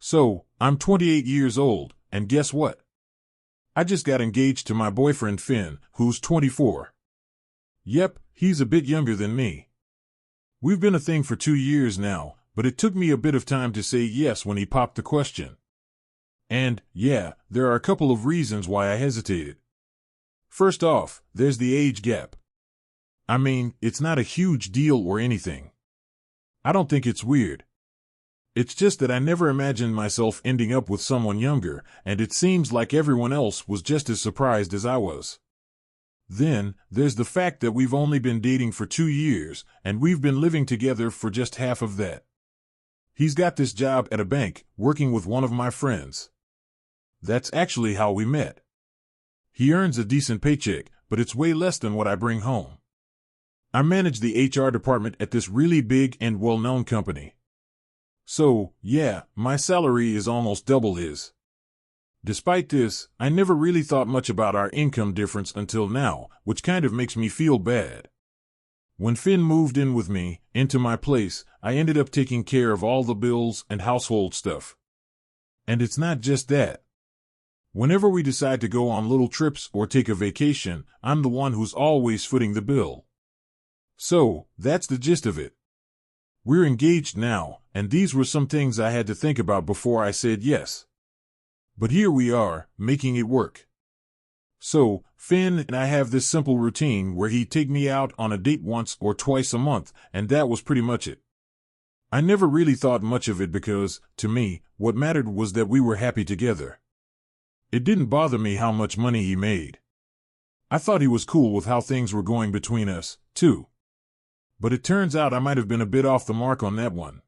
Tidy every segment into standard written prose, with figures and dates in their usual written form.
So, I'm 28 years old, and guess what? I just got engaged to my boyfriend Finn, who's 24. Yep, he's a bit younger than me. We've been a thing for 2 years now, but it took me a bit of time to say yes when he popped the question. And, yeah, there are a couple of reasons why I hesitated. First off, there's the age gap. I mean, it's not a huge deal or anything. I don't think it's weird. It's just that I never imagined myself ending up with someone younger, and it seems like everyone else was just as surprised as I was. Then, there's the fact that we've only been dating for 2 years, and we've been living together for just half of that. He's got this job at a bank, working with one of my friends. That's actually how we met. He earns a decent paycheck, but it's way less than what I bring home. I manage the HR department at this really big and well-known company. So, yeah, my salary is almost double his. Despite this, I never really thought much about our income difference until now, which kind of makes me feel bad. When Finn moved in with me, into my place, I ended up taking care of all the bills and household stuff. And it's not just that. Whenever we decide to go on little trips or take a vacation, I'm the one who's always footing the bill. So, that's the gist of it. We're engaged now, and these were some things I had to think about before I said yes. But here we are, making it work. So, Finn and I have this simple routine where he'd take me out on a date once or twice a month, and that was pretty much it. I never really thought much of it because, to me, what mattered was that we were happy together. It didn't bother me how much money he made. I thought he was cool with how things were going between us, too. But it turns out I might have been a bit off the mark on that one.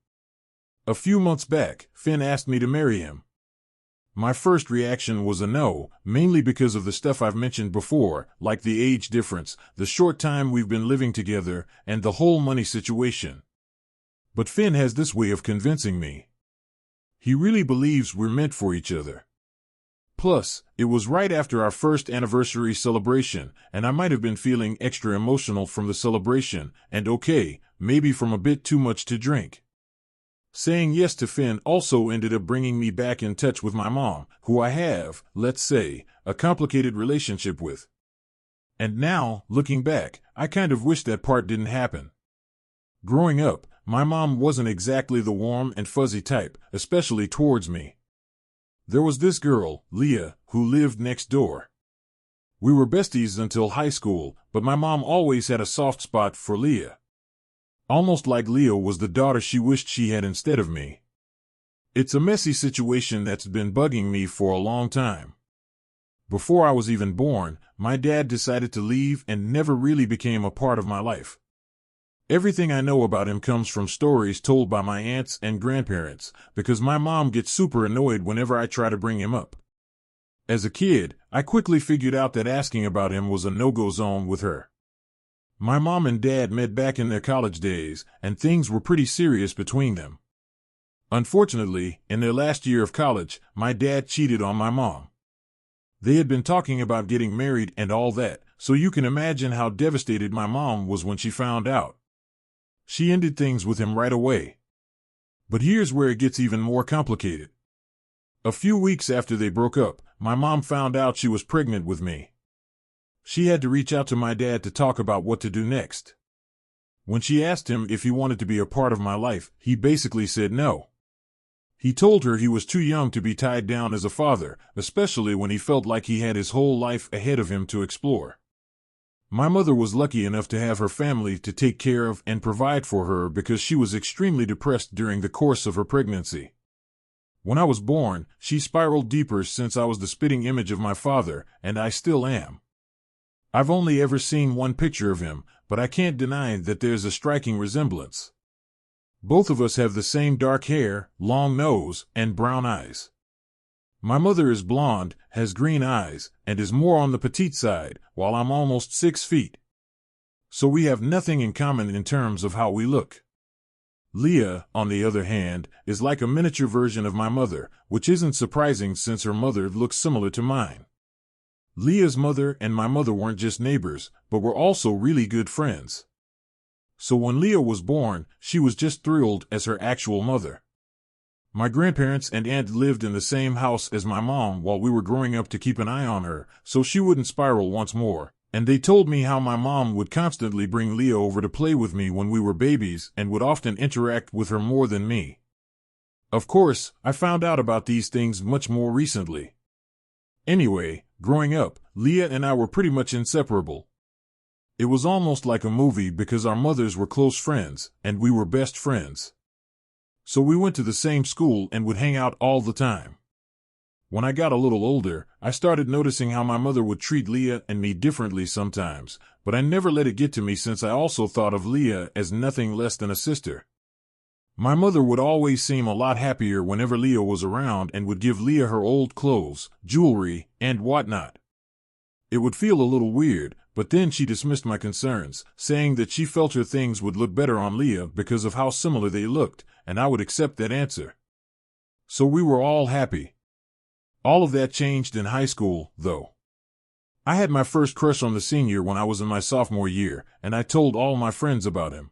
A few months back, Finn asked me to marry him. My first reaction was a no, mainly because of the stuff I've mentioned before, like the age difference, the short time we've been living together, and the whole money situation. But Finn has this way of convincing me. He really believes we're meant for each other. Plus, it was right after our first anniversary celebration, and I might have been feeling extra emotional from the celebration, and okay, maybe from a bit too much to drink. Saying yes to Finn also ended up bringing me back in touch with my mom, who I have, let's say, a complicated relationship with. And now, looking back, I kind of wish that part didn't happen. Growing up, my mom wasn't exactly the warm and fuzzy type, especially towards me. There was this girl, Leah, who lived next door. We were besties until high school, but my mom always had a soft spot for Leah. Almost like Leah was the daughter she wished she had instead of me. It's a messy situation that's been bugging me for a long time. Before I was even born, my dad decided to leave and never really became a part of my life. Everything I know about him comes from stories told by my aunts and grandparents, because my mom gets super annoyed whenever I try to bring him up. As a kid, I quickly figured out that asking about him was a no-go zone with her. My mom and dad met back in their college days, and things were pretty serious between them. Unfortunately, in their last year of college, my dad cheated on my mom. They had been talking about getting married and all that, so you can imagine how devastated my mom was when she found out. She ended things with him right away. But here's where it gets even more complicated. A few weeks after they broke up, my mom found out she was pregnant with me. She had to reach out to my dad to talk about what to do next. When she asked him if he wanted to be a part of my life, he basically said no. He told her he was too young to be tied down as a father, especially when he felt like he had his whole life ahead of him to explore. My mother was lucky enough to have her family to take care of and provide for her because she was extremely depressed during the course of her pregnancy. When I was born, she spiraled deeper since I was the spitting image of my father, and I still am. I've only ever seen one picture of him, but I can't deny that there's a striking resemblance. Both of us have the same dark hair, long nose, and brown eyes. My mother is blonde, has green eyes, and is more on the petite side, while I'm almost 6 feet. So we have nothing in common in terms of how we look. Leah, on the other hand, is like a miniature version of my mother, which isn't surprising since her mother looks similar to mine. Leah's mother and my mother weren't just neighbors, but were also really good friends. So when Leah was born, she was just thrilled as her actual mother. My grandparents and aunt lived in the same house as my mom while we were growing up to keep an eye on her, so she wouldn't spiral once more. And they told me how my mom would constantly bring Leah over to play with me when we were babies and would often interact with her more than me. Of course, I found out about these things much more recently. Anyway, growing up, Leah and I were pretty much inseparable. It was almost like a movie because our mothers were close friends, and we were best friends. So we went to the same school and would hang out all the time. When I got a little older, I started noticing how my mother would treat Leah and me differently sometimes, but I never let it get to me since I also thought of Leah as nothing less than a sister. My mother would always seem a lot happier whenever Leah was around and would give Leah her old clothes, jewelry, and whatnot. It would feel a little weird, but then she dismissed my concerns, saying that she felt her things would look better on Leah because of how similar they looked, and I would accept that answer. So we were all happy. All of that changed in high school, though. I had my first crush on the senior when I was in my sophomore year, and I told all my friends about him.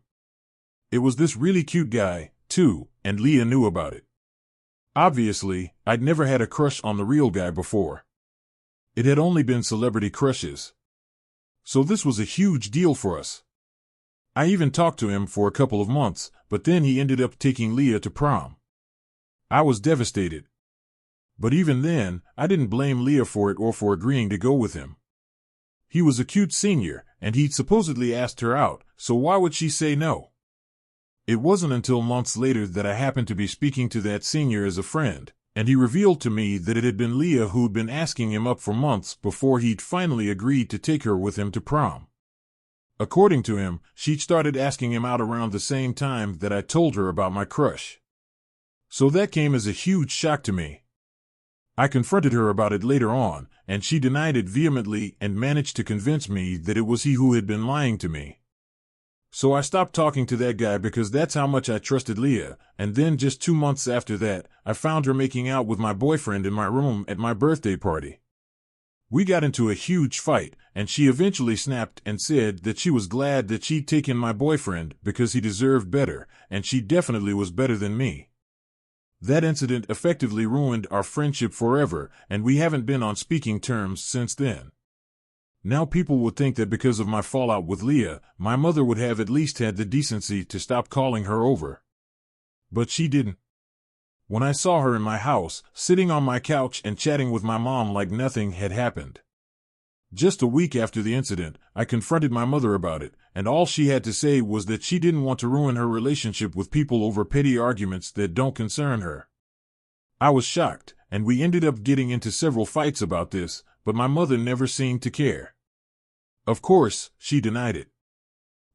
It was this really cute guy, too, and Leah knew about it. Obviously, I'd never had a crush on the real guy before. It had only been celebrity crushes. So this was a huge deal for us. I even talked to him for a couple of months, but then he ended up taking Leah to prom. I was devastated. But even then, I didn't blame Leah for it or for agreeing to go with him. He was a cute senior, and he'd supposedly asked her out, so why would she say no? It wasn't until months later that I happened to be speaking to that senior as a friend, and he revealed to me that it had been Leah who'd been asking him up for months before he'd finally agreed to take her with him to prom. According to him, she'd started asking him out around the same time that I told her about my crush. So that came as a huge shock to me. I confronted her about it later on, and she denied it vehemently and managed to convince me that it was he who had been lying to me. So I stopped talking to that guy because that's how much I trusted Leah, and then just 2 months after that, I found her making out with my boyfriend in my room at my birthday party. We got into a huge fight, and she eventually snapped and said that she was glad that she'd taken my boyfriend because he deserved better, and she definitely was better than me. That incident effectively ruined our friendship forever, and we haven't been on speaking terms since then. Now people would think that because of my fallout with Leah, my mother would have at least had the decency to stop calling her over. But she didn't. When I saw her in my house, sitting on my couch and chatting with my mom like nothing had happened. Just a week after the incident, I confronted my mother about it, and all she had to say was that she didn't want to ruin her relationship with people over petty arguments that don't concern her. I was shocked, and we ended up getting into several fights about this, but my mother never seemed to care. Of course, she denied it.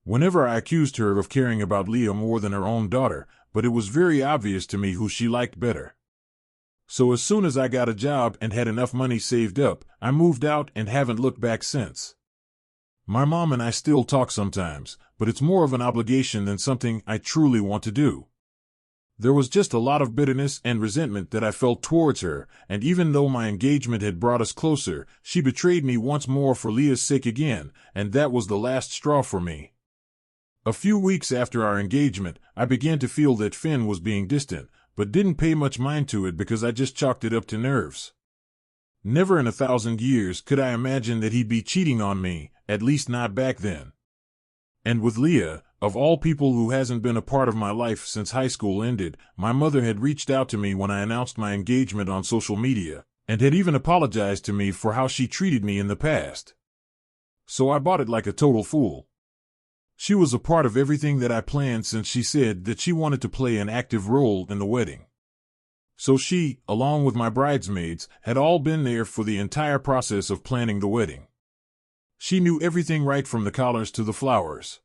Whenever I accused her of caring about Leah more than her own daughter, but it was very obvious to me who she liked better. So as soon as I got a job and had enough money saved up, I moved out and haven't looked back since. My mom and I still talk sometimes, but it's more of an obligation than something I truly want to do. There was just a lot of bitterness and resentment that I felt towards her, and even though my engagement had brought us closer, she betrayed me once more for Leah's sake again, and that was the last straw for me. A few weeks after our engagement, I began to feel that Finn was being distant, but didn't pay much mind to it because I just chalked it up to nerves. Never in 1,000 years could I imagine that he'd be cheating on me, at least not back then. And with Leah, of all people who hasn't been a part of my life since high school ended, my mother had reached out to me when I announced my engagement on social media, and had even apologized to me for how she treated me in the past. So I bought it like a total fool. She was a part of everything that I planned since she said that she wanted to play an active role in the wedding. So she, along with my bridesmaids, had all been there for the entire process of planning the wedding. She knew everything right from the collars to the flowers.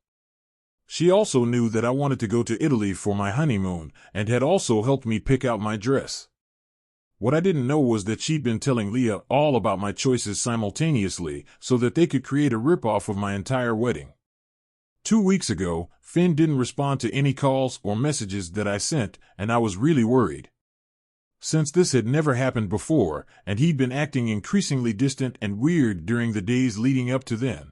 She also knew that I wanted to go to Italy for my honeymoon, and had also helped me pick out my dress. What I didn't know was that she'd been telling Leah all about my choices simultaneously, so that they could create a ripoff of my entire wedding. 2 weeks ago, Finn didn't respond to any calls or messages that I sent, and I was really worried. Since this had never happened before, and he'd been acting increasingly distant and weird during the days leading up to then.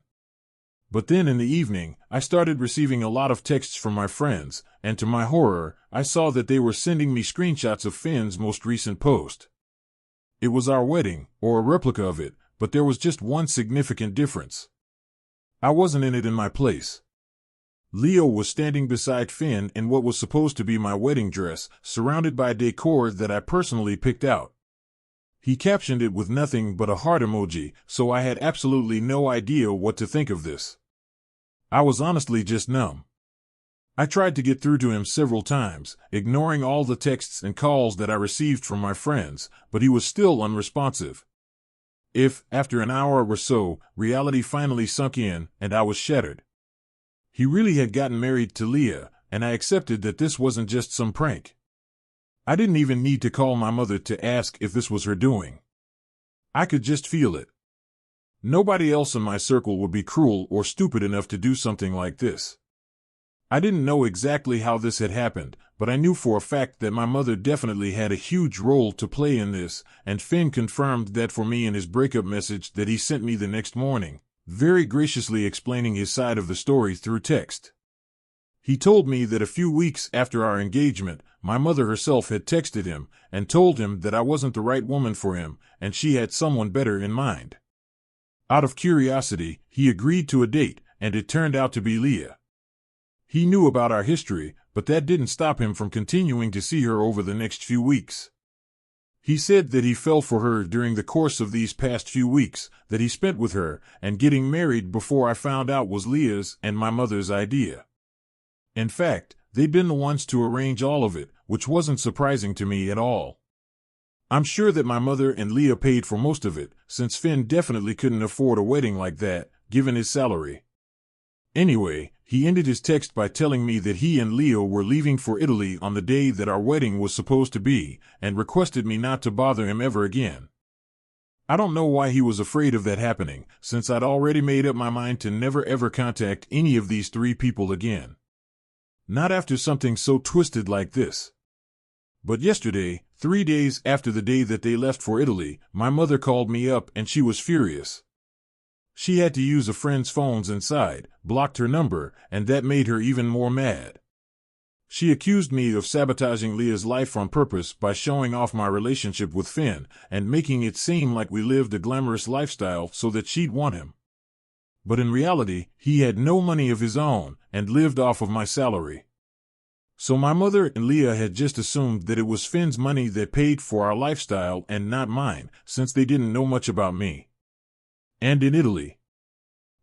But then in the evening, I started receiving a lot of texts from my friends, and to my horror, I saw that they were sending me screenshots of Finn's most recent post. It was our wedding, or a replica of it, but there was just one significant difference. I wasn't in it in my place. Leo was standing beside Finn in what was supposed to be my wedding dress, surrounded by decor that I personally picked out. He captioned it with nothing but a heart emoji, so I had absolutely no idea what to think of this. I was honestly just numb. I tried to get through to him several times, ignoring all the texts and calls that I received from my friends, but he was still unresponsive. After an hour or so, reality finally sunk in, and I was shattered. He really had gotten married to Leah, and I accepted that this wasn't just some prank. I didn't even need to call my mother to ask if this was her doing. I could just feel it. Nobody else in my circle would be cruel or stupid enough to do something like this. I didn't know exactly how this had happened, but I knew for a fact that my mother definitely had a huge role to play in this, and Finn confirmed that for me in his breakup message that he sent me the next morning, very graciously explaining his side of the story through text. He told me that a few weeks after our engagement, my mother herself had texted him and told him that I wasn't the right woman for him and she had someone better in mind. Out of curiosity, he agreed to a date, and it turned out to be Leah. He knew about our history, but that didn't stop him from continuing to see her over the next few weeks. He said that he fell for her during the course of these past few weeks that he spent with her, and getting married before I found out was Leah's and my mother's idea. In fact, they'd been the ones to arrange all of it, which wasn't surprising to me at all. I'm sure that my mother and Leah paid for most of it, since Finn definitely couldn't afford a wedding like that, given his salary. Anyway, he ended his text by telling me that he and Leo were leaving for Italy on the day that our wedding was supposed to be, and requested me not to bother him ever again. I don't know why he was afraid of that happening, since I'd already made up my mind to never ever contact any of these three people again. Not after something so twisted like this. But yesterday, 3 days after the day that they left for Italy, my mother called me up and she was furious. She had to use a friend's phones inside, blocked her number, and that made her even more mad. She accused me of sabotaging Leah's life on purpose by showing off my relationship with Finn and making it seem like we lived a glamorous lifestyle so that she'd want him. But in reality, he had no money of his own and lived off of my salary. So my mother and Leah had just assumed that it was Finn's money that paid for our lifestyle and not mine, since they didn't know much about me. And in Italy,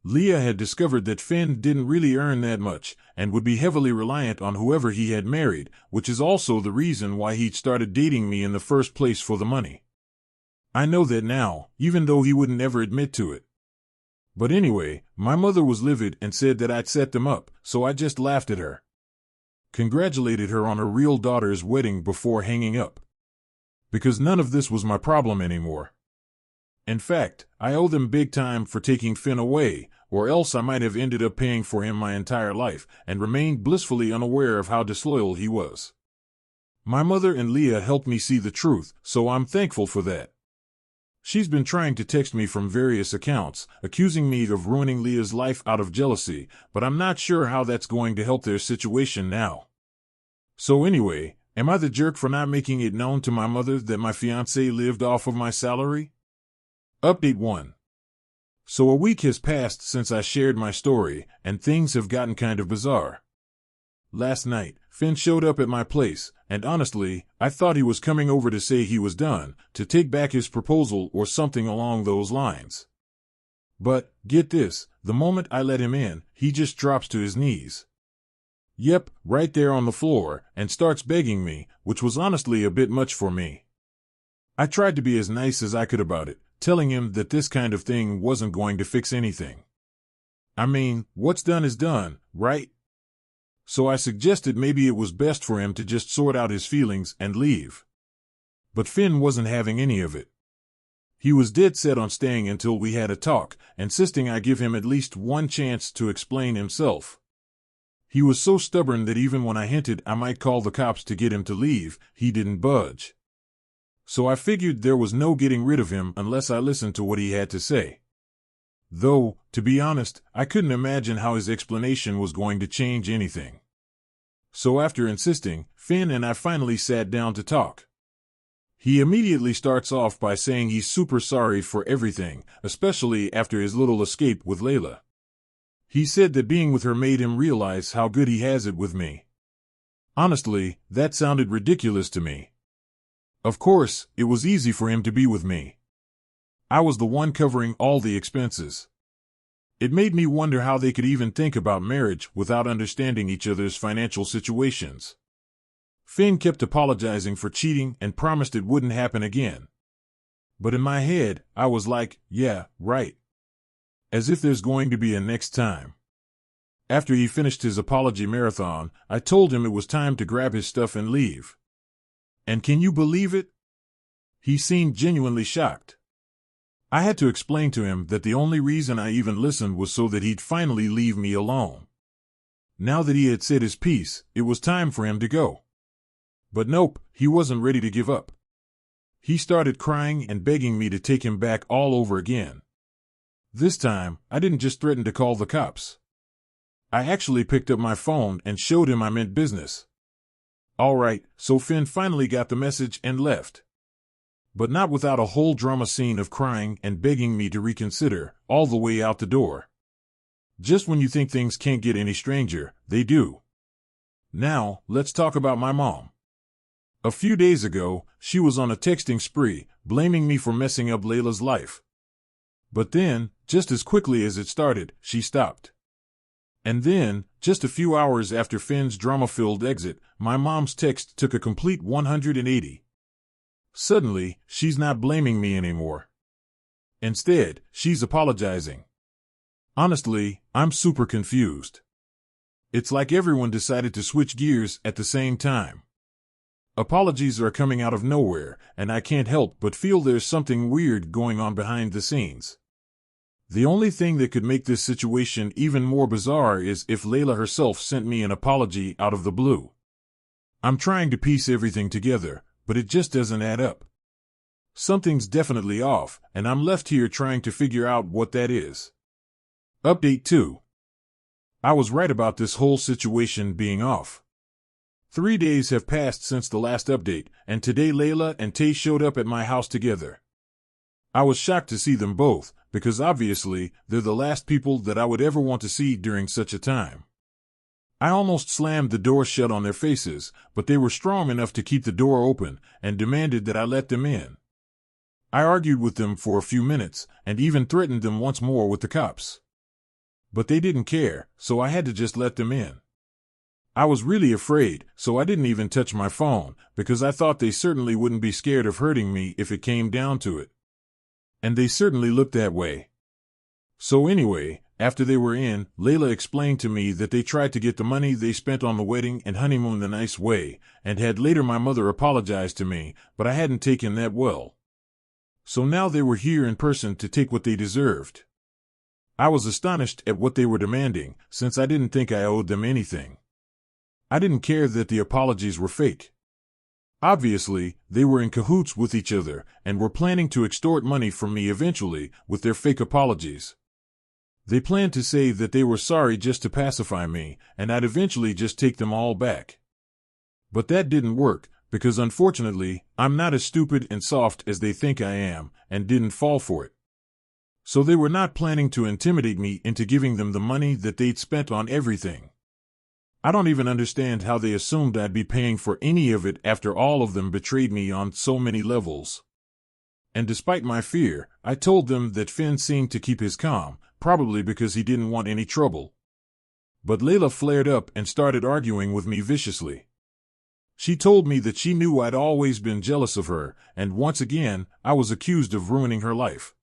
Leah had discovered that Finn didn't really earn that much and would be heavily reliant on whoever he had married, which is also the reason why he'd started dating me in the first place for the money. I know that now, even though he wouldn't ever admit to it. But anyway, my mother was livid and said that I'd set them up, so I just laughed at her. Congratulated her on her real daughter's wedding before hanging up. Because none of this was my problem anymore. In fact, I owe them big time for taking Finn away, or else I might have ended up paying for him my entire life and remained blissfully unaware of how disloyal he was. My mother and Leah helped me see the truth, so I'm thankful for that. She's been trying to text me from various accounts, accusing me of ruining Leah's life out of jealousy, but I'm not sure how that's going to help their situation now. So anyway, am I the jerk for not making it known to my mother that my fiancé lived off of my salary? Update 1. So a week has passed since I shared my story, and things have gotten kind of bizarre. Last night, Finn showed up at my place, and honestly, I thought he was coming over to say he was done, to take back his proposal or something along those lines. But, get this, the moment I let him in, he just drops to his knees. Yep, right there on the floor, and starts begging me, which was honestly a bit much for me. I tried to be as nice as I could about it, telling him that this kind of thing wasn't going to fix anything. I mean, what's done is done, right? So I suggested maybe it was best for him to just sort out his feelings and leave. But Finn wasn't having any of it. He was dead set on staying until we had a talk, insisting I give him at least one chance to explain himself. He was so stubborn that even when I hinted I might call the cops to get him to leave, he didn't budge. So I figured there was no getting rid of him unless I listened to what he had to say. Though, to be honest, I couldn't imagine how his explanation was going to change anything. So after insisting, Finn and I finally sat down to talk. He immediately starts off by saying he's super sorry for everything, especially after his little escape with Layla. He said that being with her made him realize how good he has it with me. Honestly, that sounded ridiculous to me. Of course, it was easy for him to be with me. I was the one covering all the expenses. It made me wonder how they could even think about marriage without understanding each other's financial situations. Finn kept apologizing for cheating and promised it wouldn't happen again. But in my head, I was like, yeah, right. As if there's going to be a next time. After he finished his apology marathon, I told him it was time to grab his stuff and leave. And can you believe it? He seemed genuinely shocked. I had to explain to him that the only reason I even listened was so that he'd finally leave me alone. Now that he had said his piece, it was time for him to go. But nope, he wasn't ready to give up. He started crying and begging me to take him back all over again. This time, I didn't just threaten to call the cops. I actually picked up my phone and showed him I meant business. Alright, so Finn finally got the message and left. But not without a whole drama scene of crying and begging me to reconsider, all the way out the door. Just when you think things can't get any stranger, they do. Now, let's talk about my mom. A few days ago, she was on a texting spree, blaming me for messing up Layla's life. But then, just as quickly as it started, she stopped. And then, just a few hours after Finn's drama-filled exit, my mom's text took a complete 180. Suddenly, she's not blaming me anymore. Instead, she's apologizing. Honestly, I'm super confused. It's like everyone decided to switch gears at the same time. Apologies are coming out of nowhere, and I can't help but feel there's something weird going on behind the scenes. The only thing that could make this situation even more bizarre is if Layla herself sent me an apology out of the blue. I'm trying to piece everything together, but it just doesn't add up. Something's definitely off, and I'm left here trying to figure out what that is. Update 2. I was right about this whole situation being off. 3 days have passed since the last update, and today Layla and Tay showed up at my house together. I was shocked to see them both, because obviously, they're the last people that I would ever want to see during such a time. I almost slammed the door shut on their faces, but they were strong enough to keep the door open, and demanded that I let them in. I argued with them for a few minutes, and even threatened them once more with the cops. But they didn't care, so I had to just let them in. I was really afraid, so I didn't even touch my phone, because I thought they certainly wouldn't be scared of hurting me if it came down to it. And they certainly looked that way. So anyway, after they were in, Layla explained to me that they tried to get the money they spent on the wedding and honeymoon the nice way, and had later my mother apologized to me, but I hadn't taken that well. So now they were here in person to take what they deserved. I was astonished at what they were demanding, since I didn't think I owed them anything. I didn't care that the apologies were fake. Obviously, they were in cahoots with each other, and were planning to extort money from me eventually, with their fake apologies. They planned to say that they were sorry just to pacify me, and I'd eventually just take them all back. But that didn't work, because unfortunately, I'm not as stupid and soft as they think I am, and didn't fall for it. So they were not planning to intimidate me into giving them the money that they'd spent on everything. I don't even understand how they assumed I'd be paying for any of it after all of them betrayed me on so many levels. And despite my fear, I told them that Finn seemed to keep his calm, probably because he didn't want any trouble. But Layla flared up and started arguing with me viciously. She told me that she knew I'd always been jealous of her, and once again, I was accused of ruining her life.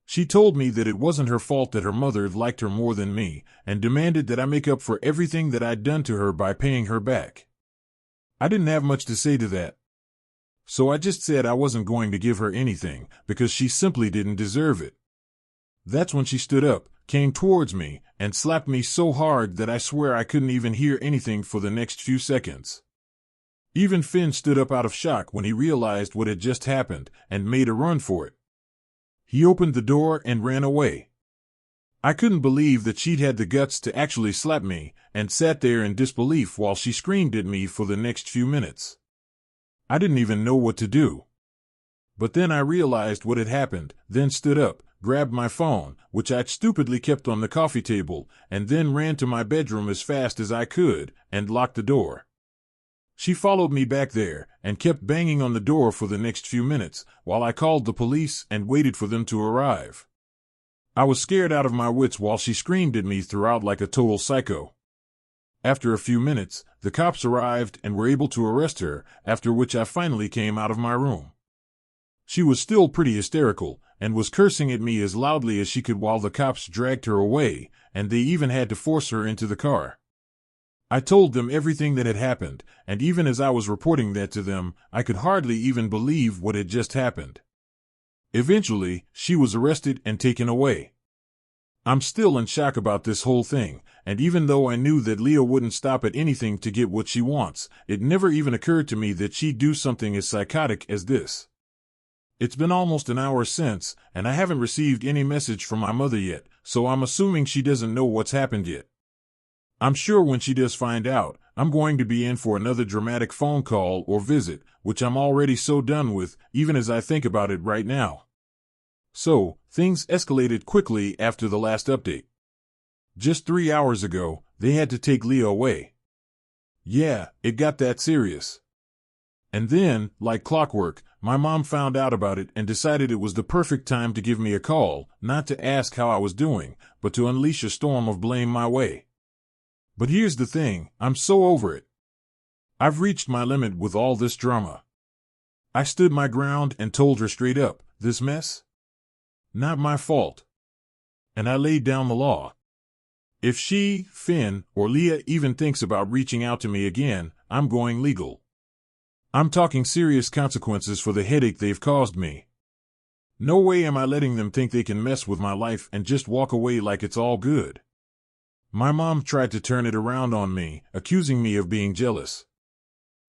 She told me that it wasn't her fault that her mother liked her more than me, and demanded that I make up for everything that I'd done to her by paying her back. I didn't have much to say to that. So I just said I wasn't going to give her anything, because she simply didn't deserve it. That's when she stood up, came towards me, and slapped me so hard that I swear I couldn't even hear anything for the next few seconds. Even Finn stood up out of shock when he realized what had just happened, and made a run for it. He opened the door and ran away. I couldn't believe that she'd had the guts to actually slap me, and sat there in disbelief while she screamed at me for the next few minutes. I didn't even know what to do. But then I realized what had happened, then stood up, grabbed my phone, which I'd stupidly kept on the coffee table, and then ran to my bedroom as fast as I could, and locked the door. She followed me back there, and kept banging on the door for the next few minutes, while I called the police and waited for them to arrive. I was scared out of my wits while she screamed at me throughout like a total psycho. After a few minutes, the cops arrived and were able to arrest her, after which I finally came out of my room. She was still pretty hysterical, and was cursing at me as loudly as she could while the cops dragged her away, and they even had to force her into the car. I told them everything that had happened, and even as I was reporting that to them, I could hardly even believe what had just happened. Eventually, she was arrested and taken away. I'm still in shock about this whole thing, and even though I knew that Leah wouldn't stop at anything to get what she wants, it never even occurred to me that she'd do something as psychotic as this. It's been almost an hour since, and I haven't received any message from my mother yet, so I'm assuming she doesn't know what's happened yet. I'm sure when she does find out, I'm going to be in for another dramatic phone call or visit, which I'm already so done with, even as I think about it right now. So, things escalated quickly after the last update. Just 3 hours ago, they had to take Leah away. Yeah, it got that serious. And then, like clockwork, my mom found out about it and decided it was the perfect time to give me a call, not to ask how I was doing, but to unleash a storm of blame my way. But here's the thing, I'm so over it. I've reached my limit with all this drama. I stood my ground and told her straight up, this mess? Not my fault. And I laid down the law. If she, Finn, or Leah even thinks about reaching out to me again, I'm going legal. I'm talking serious consequences for the headache they've caused me. No way am I letting them think they can mess with my life and just walk away like it's all good. My mom tried to turn it around on me, accusing me of being jealous.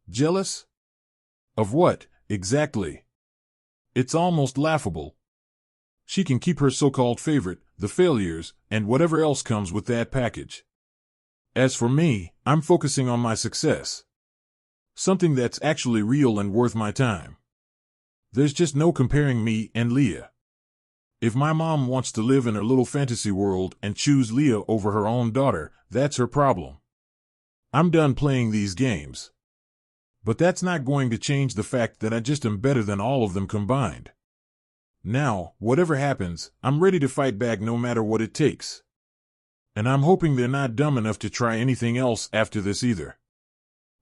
Jealous? Of what, exactly? It's almost laughable. She can keep her so-called favorite, the failures, and whatever else comes with that package. As for me, I'm focusing on my success. Something that's actually real and worth my time. There's just no comparing me and Leah. If my mom wants to live in her little fantasy world and choose Leah over her own daughter, that's her problem. I'm done playing these games. But that's not going to change the fact that I just am better than all of them combined. Now, whatever happens, I'm ready to fight back no matter what it takes. And I'm hoping they're not dumb enough to try anything else after this either.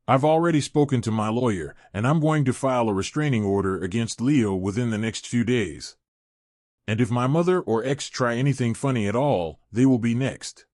I've already spoken to my lawyer, and I'm going to file a restraining order against Leo within the next few days. And if my mother or ex try anything funny at all, they will be next.